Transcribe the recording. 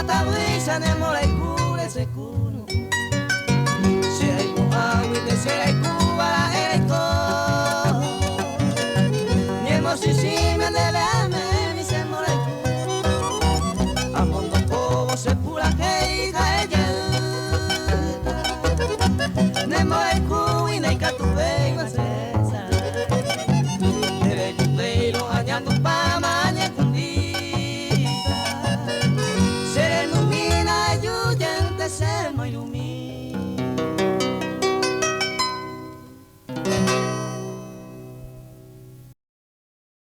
brisa ne molai kule se kunu Sirai muawi te sirai kuwala ereiko Niemo sisime deve ame mi se molai kulu Amondo povo se pula heiga eye Ne molai kuwi nei katuvei